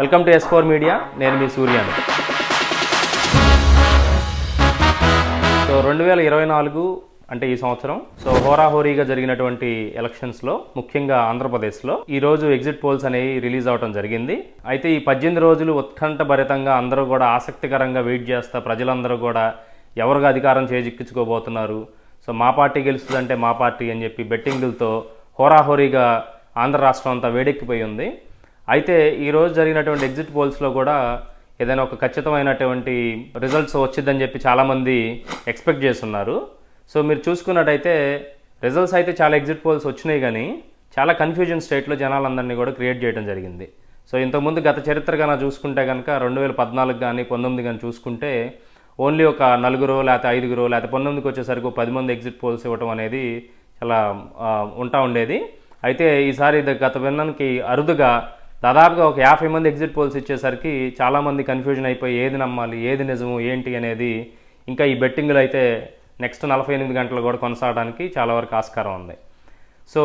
Welcome to S4 media. నేను మీ సూర్యాను. So 2024 అంటే ఈ సంవత్సరం హోరాహోరీగా జరిగినటువంటి ఎలక్షన్స్లో ముఖ్యంగా ఆంధ్రప్రదేశ్లో ఈరోజు ఎగ్జిట్ పోల్స్ అనేవి రిలీజ్ అవడం జరిగింది. అయితే ఈ 18 రోజులు ఉత్కంఠభరితంగా అందరూ కూడా ఆసక్తికరంగా వెయిట్ చేస్తా ప్రజలందరూ కూడా ఎవరుగా అధికారం చేజిక్కించుకోబోతున్నారు, సో మా పార్టీ గెలుస్తుందంటే మా పార్టీ అని చెప్పి బెట్టింగులతో హోరాహోరీగా ఆంధ్ర రాష్ట్రం అంతా వేడెక్కిపోయి ఉంది. అయితే ఈరోజు జరిగినటువంటి ఎగ్జిట్ పోల్స్లో కూడా ఏదైనా ఒక ఖచ్చితమైనటువంటి రిజల్ట్స్ వచ్చిందని చెప్పి చాలామంది ఎక్స్పెక్ట్ చేస్తున్నారు. సో మీరు చూసుకున్నట్టయితే రిజల్ట్స్ అయితే చాలా ఎగ్జిట్ పోల్స్ వచ్చినాయి, కానీ చాలా కన్ఫ్యూజన్ స్టేట్లో జనాలందరినీ కూడా క్రియేట్ చేయడం జరిగింది. సో ఇంతకుముందు గత చరిత్ర కన్నా చూసుకుంటే కనుక 2014 కానీ 19 కానీ చూసుకుంటే ఓన్లీ ఒక 4 లేకపోతే 5 లేకపోతే 19కి వచ్చేసరికి 10 మంది ఎగ్జిట్ పోల్స్ ఇవ్వడం అనేది చాలా ఉండేది. అయితే ఈసారి గత విన్నానికి అరుదుగా దాదాపుగా ఒక 50 మంది ఎగ్జిట్ పోల్స్ ఇచ్చేసరికి చాలామంది కన్ఫ్యూజన్ అయిపోయి ఏది నమ్మాలి, ఏది నిజము, ఏంటి అనేది ఇంకా ఈ బెట్టింగ్లు అయితే నెక్స్ట్ 48 గంటలు కూడా కొనసాగడానికి చాలా వరకు ఆస్కారం ఉంది. సో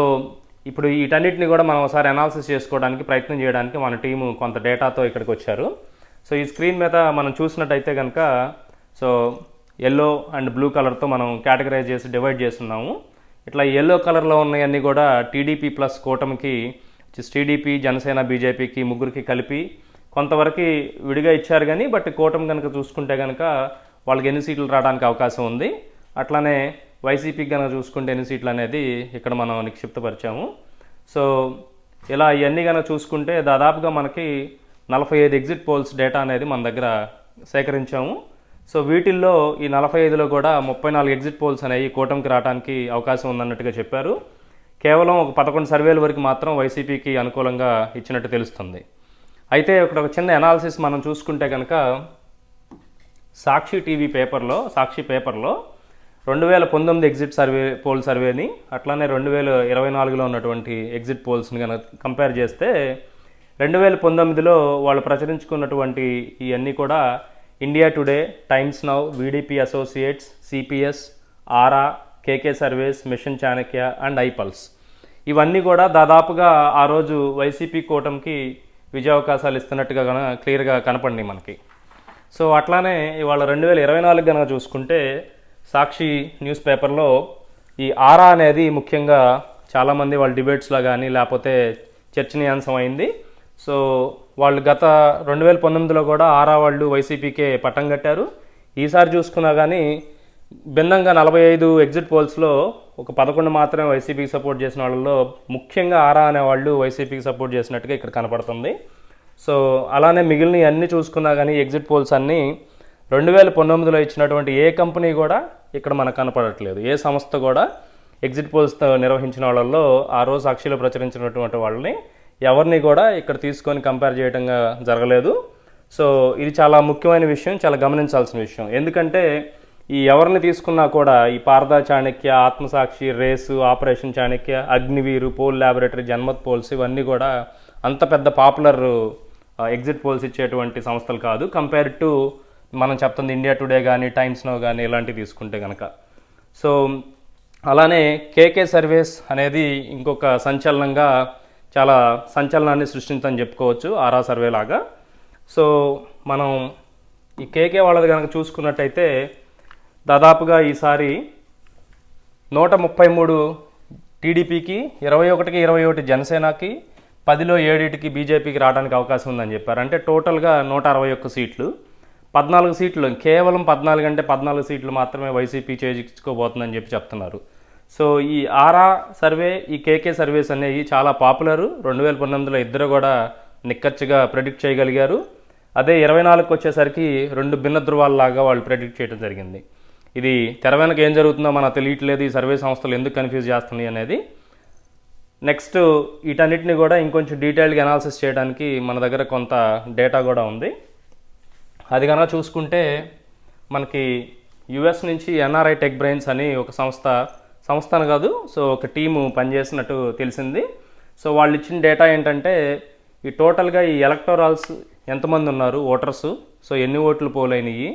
ఇప్పుడు వీటన్నిటిని కూడా మనం ఒకసారి అనాలిసిస్ చేసుకోవడానికి ప్రయత్నం చేయడానికి మన టీము కొంత డేటాతో ఇక్కడికి వచ్చారు. సో ఈ స్క్రీన్ మీద మనం చూసినట్టయితే కనుక సో ఎల్లో అండ్ బ్లూ కలర్తో మనం కేటగరైజ్ చేసి డివైడ్ చేస్తున్నాము. ఇట్లా ఎల్లో కలర్లో ఉన్నవన్నీ కూడా టీడీపీ ప్లస్ కూటమికి, టీడీపీ, జనసేన, బీజేపీకి ముగ్గురికి కలిపి కొంతవరకు విడిగా ఇచ్చారు. కానీ బట్ కూటమి కనుక చూసుకుంటే కనుక వాళ్ళకి ఎన్ని సీట్లు రావడానికి అవకాశం ఉంది. అట్లానే వైసీపీకి కనుక చూసుకుంటే ఎన్ని సీట్లు అనేది ఇక్కడ మనం నిక్షిప్తపరిచాము. సో ఇలా ఇవన్నీ కనుక చూసుకుంటే దాదాపుగా మనకి 45 ఎగ్జిట్ పోల్స్ డేటా అనేది మన దగ్గర సేకరించాము. సో వీటిల్లో ఈ 45లో కూడా 34 ఎగ్జిట్ పోల్స్ అనేవి కూటమికి రావడానికి అవకాశం ఉందన్నట్టుగా చెప్పారు. కేవలం ఒక 11 సర్వేల వరకు మాత్రం వైసీపీకి అనుకూలంగా ఇచ్చినట్టు తెలుస్తుంది. అయితే ఇక్కడ ఒక చిన్న అనాలిసిస్ మనం చూసుకుంటే కనుక సాక్షి పేపర్లో 2019 ఎగ్జిట్ పోల్ సర్వేని అట్లానే 2024లో ఉన్నటువంటి ఎగ్జిట్ పోల్స్ని కనుక కంపేర్ చేస్తే 2019లో వాళ్ళు ప్రచురించుకున్నటువంటి ఇవన్నీ కూడా India Today, Times Now, VDP associates, CPS, Aaraa, KK surveys, mission Chanakya and ఐపల్స్ ఇవన్నీ కూడా దాదాపుగా ఆ రోజు వైసీపీ కూటమికి విజయావకాశాలు ఇస్తున్నట్టుగా క్లియర్గా కనపడింది మనకి. సో అట్లానే ఇవాళ 2024 కనుక చూసుకుంటే సాక్షి న్యూస్ పేపర్లో ఈ ఆరా అనేది ముఖ్యంగా చాలామంది వాళ్ళ డిబేట్స్లో కానీ లేకపోతే చర్చనీయాంశం అయింది. సో వాళ్ళు గత 2019లో కూడా ఆరా వాళ్ళు వైసీపీకే పట్టం కట్టారు. ఈసారి చూసుకున్నా కానీ భిన్నంగా 45 ఎగ్జిట్ పోల్స్లో ఒక 11 మాత్రమే వైసీపీకి సపోర్ట్ చేసిన వాళ్ళలో ముఖ్యంగా ఆరా అనే వాళ్ళు వైసీపీకి సపోర్ట్ చేసినట్టుగా ఇక్కడ కనపడుతుంది. సో అలానే మిగిలిన అన్నీ చూసుకున్నా కానీ ఎగ్జిట్ పోల్స్ అన్నీ 2019లో ఇచ్చినటువంటి ఏ కంపెనీ కూడా ఇక్కడ మనకు కనపడట్లేదు. ఏ సంస్థ కూడా ఎగ్జిట్ పోల్స్ నిర్వహించిన వాళ్ళల్లో ఆ రోజు సాక్షిలో ప్రచురించినటువంటి వాళ్ళని ఎవరిని కూడా ఇక్కడ తీసుకొని కంపేర్ చేయడంగా జరగలేదు. సో ఇది చాలా ముఖ్యమైన విషయం, చాలా గమనించాల్సిన విషయం. ఎందుకంటే ఈ ఎవరిని తీసుకున్నా కూడా ఈ పారదా చాణక్య, ఆత్మసాక్షి, రేసు, ఆపరేషన్ చాణక్య, అగ్నివీరు, పోల్ ల్యాబొరేటరీ, జన్మత్ పోల్స్ ఇవన్నీ కూడా అంత పెద్ద పాపులర్ ఎగ్జిట్ పోల్స్ ఇచ్చేటువంటి సంస్థలు కాదు కంపేర్ టు మనం చెప్తుంది ఇండియా టుడే కానీ, టైమ్స్ నౌ కానీ ఇలాంటివి తీసుకుంటే కనుక. సో అలానే కేకే సర్వేస్ అనేది ఇంకొక చాలా సంచలనాన్ని సృష్టించని చెప్పుకోవచ్చు ఆరా సర్వే లాగా. సో మనం ఈ కేకే వాళ్ళది కనుక చూసుకున్నట్టయితే దాదాపుగా ఈసారి 133 టీడీపీకి, 21 జనసేనకి, 10లో 7 బీజేపీకి రావడానికి అవకాశం ఉందని చెప్పారు. అంటే టోటల్గా 161 సీట్లు, 14 సీట్లు కేవలం 14 అంటే 14 సీట్లు మాత్రమే వైసీపీ చేజిక్కోబోతుందని చెప్తున్నారు. సో ఈ ఆరా సర్వే, ఈ కేకే సర్వేస్ అనేవి చాలా పాపులరు. 2019లో ఇద్దరు కూడా నిక్కచ్చిగా ప్రెడిక్ట్ చేయగలిగారు. అదే 24కి వచ్చేసరికి 2 భిన్న ధృవాల్లాగా వాళ్ళు ప్రెడిక్ట్ చేయడం జరిగింది. ఇది తెర వెనక ఏం జరుగుతుందో మనకు తెలియట్లేదు, ఈ సర్వే సంస్థలు ఎందుకు కన్ఫ్యూజ్ చేస్తున్నాయి అనేది. నెక్స్ట్ వీటన్నిటిని కూడా ఇంకొంచెం డీటెయిల్గా అనాలిసిస్ చేయడానికి మన దగ్గర కొంత డేటా కూడా ఉంది. అది కనుక చూసుకుంటే మనకి యుఎస్ నుంచి ఎన్ఆర్ఐ టెక్ బ్రెయిన్స్ అని ఒక సంస్థను కాదు, సో ఒక టీము పనిచేసినట్టు తెలిసింది. సో వాళ్ళు ఇచ్చిన డేటా ఏంటంటే ఈ టోటల్గా ఈ ఎలక్టోరల్స్ ఎంతమంది ఉన్నారు ఓటర్సు, సో ఎన్ని ఓట్లు పోలైనవి,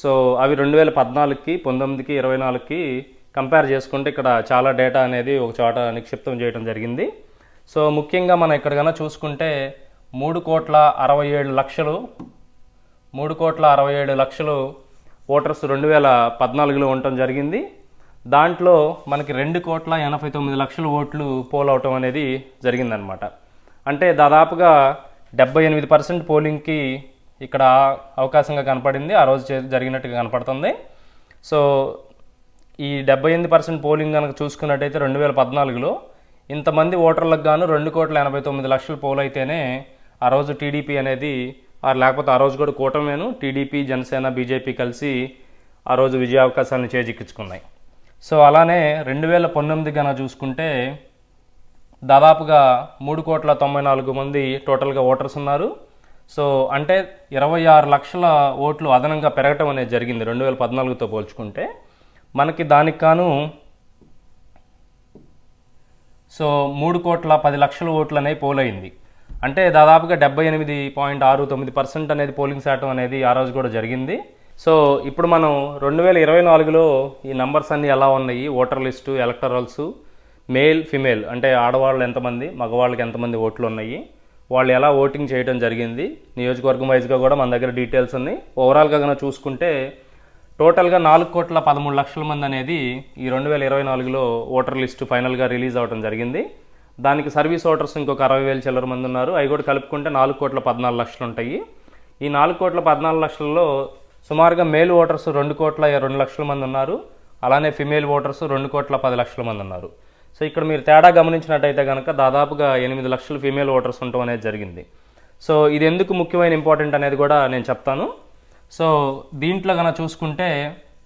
సో అవి 2014కి, 19కి, 24కి కంపేర్ చేసుకుంటే ఇక్కడ చాలా డేటా అనేది ఒక చోట నిక్షిప్తం చేయడం జరిగింది. సో ముఖ్యంగా మనం ఇక్కడ కన్నా చూసుకుంటే 3,67,00,000 3,67,00,000 ఓటర్స్ 2014లో ఉండటం జరిగింది. దాంట్లో మనకి 2,89,00,000 ఓట్లు పోల్ అవటం అనేది జరిగిందనమాట. అంటే దాదాపుగా 78% పోలింగ్కి ఇక్కడ అవకాశంగా కనపడింది, ఆ రోజు జరిగినట్టుగా కనపడుతుంది. సో ఈ 78% పోలింగ్ కనుక చూసుకున్నట్టయితే 2014లో ఇంతమంది ఓటర్లకు గాను 2,89,00,000 పోల్ అయితేనే ఆ రోజు టీడీపీ అనేది, లేకపోతే ఆ రోజు కూడా కూటమేను టీడీపీ, జనసేన, బీజేపీ కలిసి ఆ రోజు విజయావకాశాలను చేజిక్కించుకున్నాయి. సో అలానే 2019 కనుక చూసుకుంటే దాదాపుగా 3,94,00,000 మంది టోటల్గా ఓటర్స్ ఉన్నారు. సో అంటే 26 లక్షల ఓట్లు అదనంగా పెరగటం అనేది జరిగింది 2014తో పోల్చుకుంటే. మనకి దానికి కాను 3,10,00,000 ఓట్లు అనేవి పోల్ అయింది. అంటే దాదాపుగా 78.69% అనేది పోలింగ్ శాతం అనేది ఆ రోజు కూడా జరిగింది. సో ఇప్పుడు మనం 2024లో ఈ నంబర్స్ అన్నీ ఎలా ఉన్నాయి, ఓటర్ లిస్టు, ఎలక్టరల్స్, మేల్, ఫిమేల్ అంటే ఆడవాళ్ళు ఎంతమంది, మగవాళ్ళకి ఎంతమంది ఓట్లు ఉన్నాయి, వాళ్ళు ఎలా ఓటింగ్ చేయడం జరిగింది, నియోజకవర్గం వైజ్గా కూడా మన దగ్గర డీటెయిల్స్ ఉన్నాయి. ఓవరాల్గా కనుక చూసుకుంటే టోటల్గా 4,13,00,000 మంది అనేది ఈ 2024లో ఓటర్ లిస్టు ఫైనల్గా రిలీజ్ అవ్వడం జరిగింది. దానికి సర్వీస్ ఓటర్స్ ఇంకొక 60,000 చిల్లర మంది ఉన్నారు. అవి కూడా కలుపుకుంటే 4,14,00,000 ఉంటాయి. ఈ 4,14,00,000లో సుమారుగా మేల్ ఓటర్స్ 2,02,00,000 మంది ఉన్నారు. అలానే ఫిమేల్ ఓటర్స్ 2,10,00,000 మంది ఉన్నారు. సో ఇక్కడ మీరు తేడా గమనించినట్టయితే కనుక దాదాపుగా 8 లక్షలు ఫీమేల్ ఓటర్స్ ఉండటం అనేది జరిగింది. సో ఇది ఎందుకు ముఖ్యమైన ఇంపార్టెంట్ అనేది కూడా నేను చెప్తాను. సో దీంట్లో కనుక చూసుకుంటే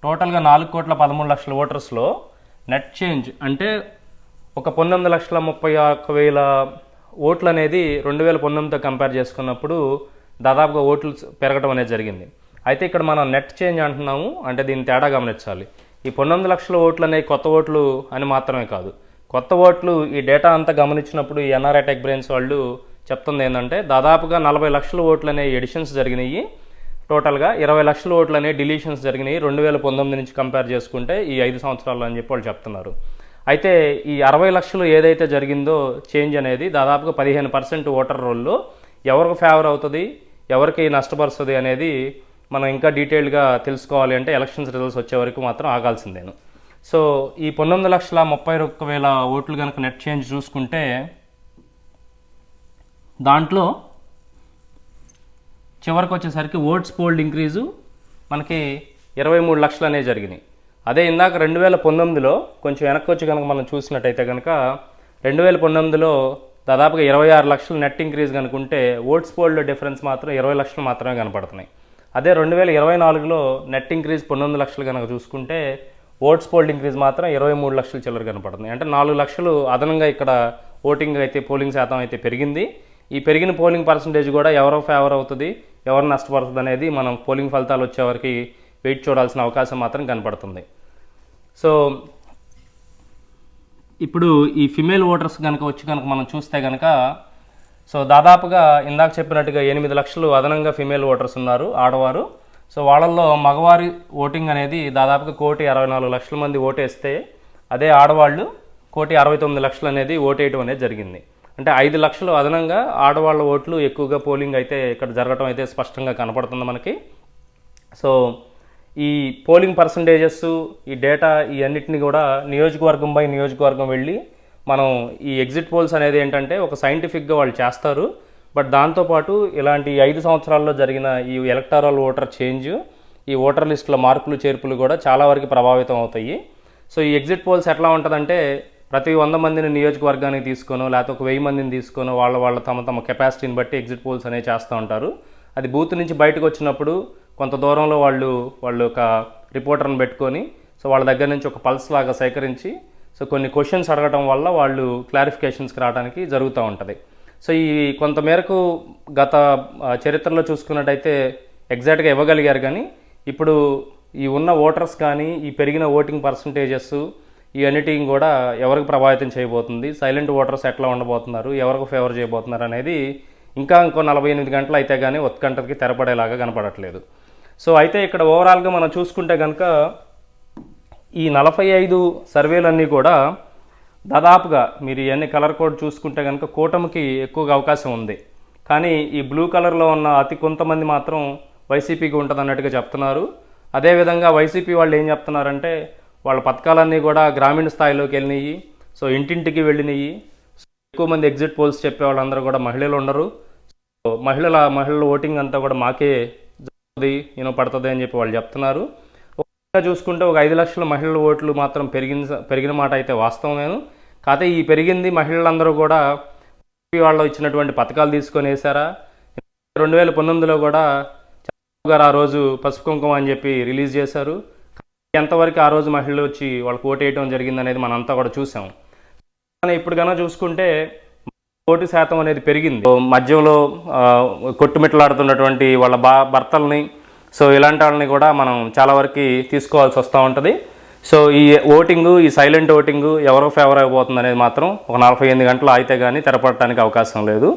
టోటల్గా 4,13,00,000 ఓటర్స్లో నెట్ చేంజ్ అంటే ఒక 19,31,000 ఓట్లు అనేది 2019తో కంపేర్ చేసుకున్నప్పుడు దాదాపుగా ఓట్లు పెరగడం అనేది జరిగింది. అయితే ఇక్కడ మనం నెట్ చేంజ్ అంటున్నాము, అంటే దీన్ని తేడా గమనించాలి. ఈ 19,00,000 ఓట్లు అనేవి కొత్త ఓట్లు అని మాత్రమే కాదు. కొత్త ఓట్లు ఈ డేటా అంతా గమనించినప్పుడు ఈ ఎన్ఆర్ఐ టెక్ బ్రెయిన్స్ వాళ్ళు చెప్తుంది ఏంటంటే దాదాపుగా 40 లక్షల ఓట్లు అనేవి ఎడిషన్స్ జరిగినాయి. టోటల్గా 20 లక్షల ఓట్లు అనేవి డిలీషన్స్ జరిగినాయి 2019 నుంచి కంపేర్ చేసుకుంటే ఈ 5 సంవత్సరాలు అని చెప్పి వాళ్ళు చెప్తున్నారు. అయితే ఈ 60 లక్షలు ఏదైతే జరిగిందో చేంజ్ అనేది దాదాపుగా 15% ఓటర్ రోల్లో ఎవరికి ఫేవర్ అవుతుంది, ఎవరికి నష్టపరుస్తుంది అనేది మనం ఇంకా డీటెయిల్గా తెలుసుకోవాలి అంటే ఎలక్షన్స్ రిజల్ట్స్ వచ్చే వరకు మాత్రం ఆగాల్సిందేను. సో ఈ 19,31,000 ఓట్లు కనుక నెట్ చేంజ్ చూసుకుంటే దాంట్లో చివరికి వచ్చేసరికి ఓట్స్ పోల్డ్ ఇంక్రీజు మనకి 23 లక్షలు అనేవి జరిగినాయి. అదే ఇందాక 2019లో కొంచెం వెనక్కి వచ్చి కనుక మనం చూసినట్టయితే కనుక 2019లో దాదాపుగా 26 లక్షలు నెట్ ఇంక్రీజ్ కనుకుంటే ఓట్స్ పోల్డ్ డిఫరెన్స్ మాత్రం 20 లక్షలు మాత్రమే కనపడుతున్నాయి. అదే 2024లో నెట్ ఇంక్రీజ్ 19 లక్షలు కనుక చూసుకుంటే ఓట్స్ పోల్డ్ ఇంక్రీజ్ మాత్రం 23 లక్షలు చిల్లర కనపడుతుంది. అంటే 4 లక్షలు అదనంగా ఇక్కడ ఓటింగ్ అయితే పోలింగ్ శాతం అయితే పెరిగింది. ఈ పెరిగిన పోలింగ్ పర్సంటేజ్ కూడా ఎవరో ఫేవర్ అవుతుంది, ఎవరు నష్టపడుతుంది అనేది మనం పోలింగ్ ఫలితాలు వచ్చేవరకు వెయిట్ చూడాల్సిన అవకాశం మాత్రం కనపడుతుంది. సో ఇప్పుడు ఈ ఫిమేల్ ఓటర్స్ కనుక మనం చూస్తే కనుక సో దాదాపుగా ఇందాక చెప్పినట్టుగా 8 లక్షలు అదనంగా ఫిమేల్ ఓటర్స్ ఉన్నారు ఆడవారు. సో వాళ్ళల్లో మగవారి ఓటింగ్ అనేది దాదాపుగా 1,64,00,000 మంది ఓటేస్తే అదే ఆడవాళ్ళు 1,69,00,000 అనేది ఓటేయడం అనేది జరిగింది. అంటే 5 లక్షలు అదనంగా ఆడవాళ్ళ ఓట్లు ఎక్కువగా పోలింగ్ అయితే ఇక్కడ జరగటం అయితే స్పష్టంగా కనపడుతుంది మనకి. సో ఈ పోలింగ్ పర్సంటేజెస్, ఈ డేటా ఈ అన్నిటిని కూడా నియోజకవర్గం బై నియోజకవర్గం వెళ్ళి మనం ఈ ఎగ్జిట్ పోల్స్ అనేది ఏంటంటే ఒక సైంటిఫిక్గా వాళ్ళు చేస్తారు. బట్ దాంతోపాటు ఇలాంటి 5 సంవత్సరాల్లో జరిగిన ఈ ఎలక్టరల్ ఓటర్ చేంజ్, ఈ ఓటర్ లిస్టుల మార్పులు చేర్పులు కూడా చాలా వరకు ప్రభావితం అవుతాయి. సో ఈ ఎగ్జిట్ పోల్స్ ఎట్లా ఉంటుందంటే ప్రతి 100 మందిని నియోజకవర్గానికి తీసుకోనో లేకపోతే ఒక 1000 మందిని తీసుకోనో వాళ్ళ తమ కెపాసిటీని బట్టి ఎగ్జిట్ పోల్స్ అనేవి చేస్తూ ఉంటారు. అది బూత్ నుంచి బయటకు వచ్చినప్పుడు కొంత దూరంలో వాళ్ళు ఒక రిపోర్టర్ని పెట్టుకొని సో వాళ్ళ దగ్గర నుంచి ఒక పల్స్ లాగా సేకరించి సో కొన్ని క్వశ్చన్స్ అడగటం వల్ల వాళ్ళు క్లారిఫికేషన్స్కి రావడానికి జరుగుతూ ఉంటుంది. సో ఈ కొంతమేరకు గత చరిత్రలో చూసుకున్నట్టయితే ఎగ్జాక్ట్గా ఇవ్వగలిగారు, కానీ ఇప్పుడు ఈ ఉన్న ఓటర్స్ కానీ ఈ పెరిగిన ఓటింగ్ పర్సంటేజెస్ ఈ అన్నిటిని కూడా ఎవరికి ప్రభావితం చేయబోతుంది, సైలెంట్ ఓటర్స్ ఎట్లా ఉండబోతున్నారు, ఎవరికి ఫేవర్ చేయబోతున్నారు అనేది ఇంకో 48 గంటలు అయితే కానీ ఉత్కంఠకి తెరపడేలాగా కనపడట్లేదు. సో అయితే ఇక్కడ ఓవరాల్గా మనం చూసుకుంటే కనుక ఈ 45 సర్వేలన్నీ కూడా దాదాపుగా మీరు ఇవన్నీ కలర్ కోడ్ చూసుకుంటే కనుక కూటమికి ఎక్కువగా అవకాశం ఉంది. కానీ ఈ బ్లూ కలర్లో ఉన్న అతి కొంతమంది మాత్రం వైసీపీకి ఉంటుంది అన్నట్టుగా చెప్తున్నారు. అదేవిధంగా వైసీపీ వాళ్ళు ఏం చెప్తున్నారంటే వాళ్ళ పథకాలన్నీ కూడా గ్రామీణ స్థాయిలోకి వెళ్ళినాయి, సో ఇంటింటికి వెళ్ళినాయి. ఎక్కువ మంది ఎగ్జిట్ పోల్స్ చెప్పే వాళ్ళందరూ కూడా మహిళలు ఉండరు. సో మహిళల ఓటింగ్ అంతా కూడా మాకే పడుతుంది అని చెప్పి వాళ్ళు చెప్తున్నారు. చూసుకుంటే ఒక 5 లక్షల మహిళల ఓట్లు మాత్రం పెరిగిన మాట అయితే వాస్తవమేను. కాకపోతే ఈ పెరిగింది మహిళలందరూ కూడా వాళ్ళు ఇచ్చినటువంటి పథకాలు తీసుకొని వేశారా. 2019లో కూడా చంద్రబాబు గారు ఆ రోజు పసుపు కుంకుమ అని చెప్పి రిలీజ్ చేశారు. ఎంతవరకు ఆ రోజు మహిళలు వచ్చి వాళ్ళకి ఓటు వేయడం జరిగింది అనేది మనంతా కూడా చూసాం. కానీ ఇప్పుడు కన్నా చూసుకుంటే ఓటు శాతం అనేది పెరిగింది. మధ్యలో కొట్టుమిట్లాడుతున్నటువంటి వాళ్ళ భర్తల్ని, సో ఇలాంటి వాళ్ళని కూడా మనం చాలా వరకు తీసుకోవాల్సి వస్తూ ఉంటుంది. సో ఈ ఓటింగు, ఈ సైలెంట్ ఓటింగు ఎవరో ఫేవర్ అయిపోతుంది అనేది మాత్రం ఒక 48 గంటలు అయితే కానీ తెరపడటానికి అవకాశం లేదు.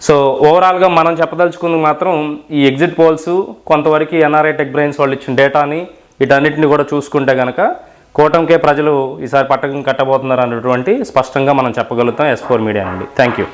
సో ఓవరాల్గా మనం చెప్పదలుచుకుంది మాత్రం ఈ ఎగ్జిట్ పోల్స్ కొంతవరకు ఎన్ఆర్ఐ టెక్ బ్రెయిన్స్ వాళ్ళు ఇచ్చిన డేటాని వీటన్నిటిని కూడా చూసుకుంటే కనుక కూటమికే ప్రజలు ఈసారి పట్టకం కట్టబోతున్నారు అన్నటువంటి స్పష్టంగా మనం చెప్పగలుగుతాం S4 మీడియా నుండి. Thank you.